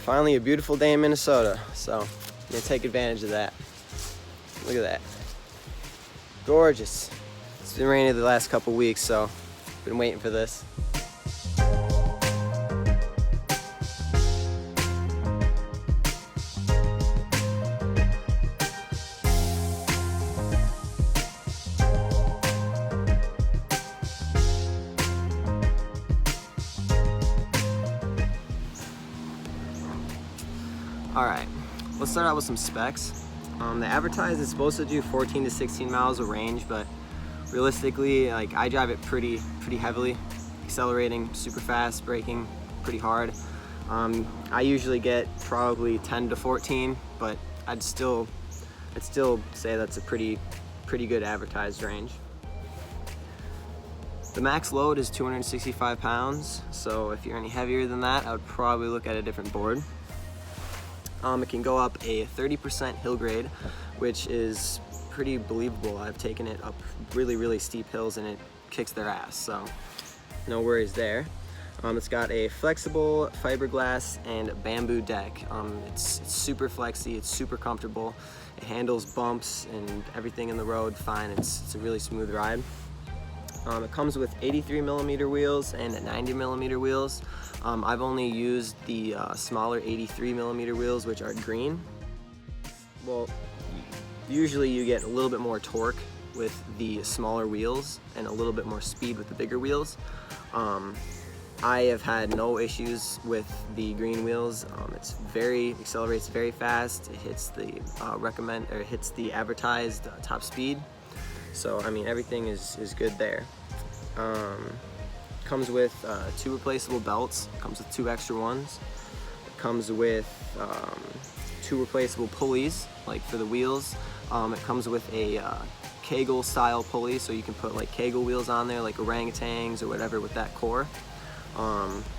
finally a beautiful day in Minnesota, so I'm gonna take advantage of that. Look at that. Gorgeous. It's been raining the last couple weeks, so been waiting for this. Alright, let's start out with some specs. The advertised is supposed to do 14 to 16 miles of range, but realistically, like, I drive it pretty heavily, accelerating super fast, braking pretty hard. I usually get probably 10 to 14, but I'd still say that's a pretty good advertised range. The max load is 265 pounds, so if you're any heavier than that, I would probably look at a different board. It can go up a 30% hill grade, which is pretty believable. I've taken it up really steep hills and it kicks their ass, so no worries there. It's got a flexible fiberglass and bamboo deck. It's super flexy, it's super comfortable. It handles bumps and everything in the road fine. It's a really smooth ride. It comes with 83 millimeter wheels and 90 millimeter wheels. I've only used the smaller 83 millimeter wheels, which are green. Well, usually you get a little bit more torque with the smaller wheels and a little bit more speed with the bigger wheels. I have had no issues with the green wheels. Accelerates very fast. It hits the hits the advertised top speed. So I mean, everything is good there. Comes with 2 replaceable belts. Comes with 2 extra ones. It comes with 2 replaceable pulleys, like for the wheels. It comes with a Kegel style pulley, so you can put like Kegel wheels on there, like orangutans or whatever with that core.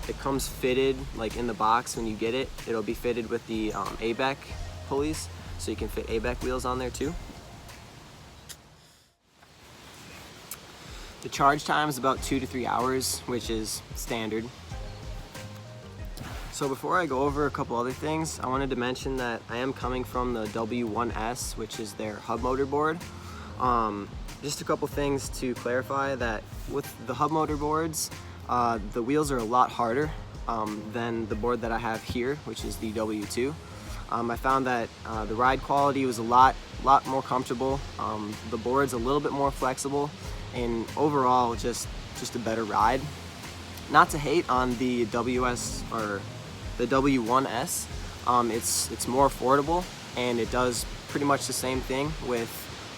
It comes fitted, like in the box when you get it. It'll be fitted with the ABEC pulleys, so you can fit ABEC wheels on there too. The charge time is about 2 to 3 hours, which is standard. So before I go over a couple other things, I wanted to mention that I am coming from the W1S, which is their hub motor board. Just a couple things to clarify, that with the hub motor boards, the wheels are a lot harder than the board that I have here, which is the W2. I found that the ride quality was a lot more comfortable. The board's a little bit more flexible, and overall just a better ride. Not to hate on the WS or the W1S, it's more affordable and it does pretty much the same thing with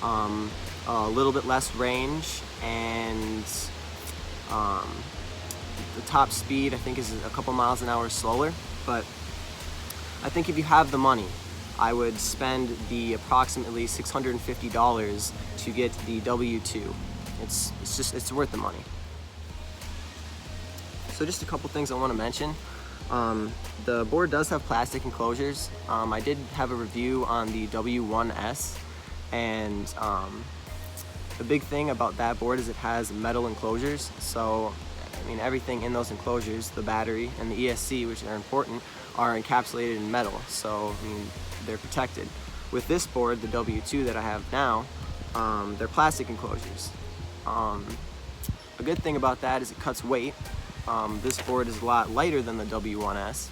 a little bit less range, and the top speed I think is a couple miles an hour slower. But I think if you have the money, I would spend the approximately $650 to get the W2. It's worth the money. So just a couple things I want to mention. The board does have plastic enclosures. I did have a review on the W1S, and the big thing about that board is it has metal enclosures. So I mean, everything in those enclosures, the battery and the ESC, which are important, are encapsulated in metal, so I mean, they're protected. With this board, the W2 that I have now, they're plastic enclosures. A good thing about that is it cuts weight. This board is a lot lighter than the W1S,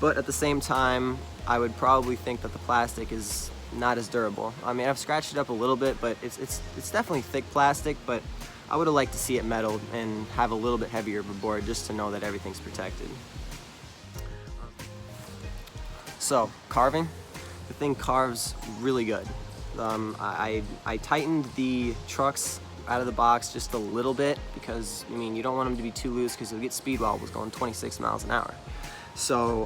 but at the same time, I would probably think that the plastic is not as durable. I mean, I've scratched it up a little bit, but it's definitely thick plastic, but I would have liked to see it metal and have a little bit heavier of a board just to know that everything's protected. So, carving. The thing carves really good. I tightened the trucks out of the box just a little bit because, I mean, you don't want them to be too loose because you'll get speed wobbles going 26 miles an hour. So,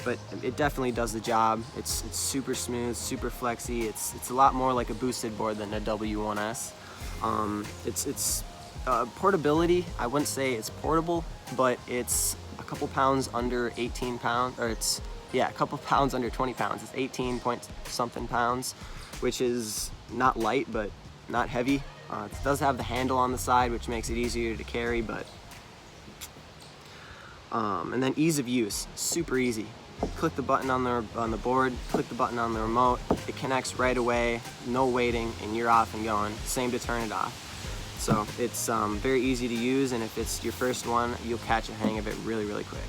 but it definitely does the job. It's super smooth, super flexy. It's a lot more like a boosted board than a W1S. Portability, I wouldn't say it's portable, but it's a couple pounds under 18 pounds, or a couple pounds under 20 pounds. It's 18 point something pounds, which is not light, but not heavy. It does have the handle on the side, which makes it easier to carry, but and then ease of use, super easy. click the button on the board, click the button on the remote, it connects right away, no waiting, and you're off and going. Same to turn it off. So it's very easy to use, and if it's your first one, you'll catch a hang of it really, really quick.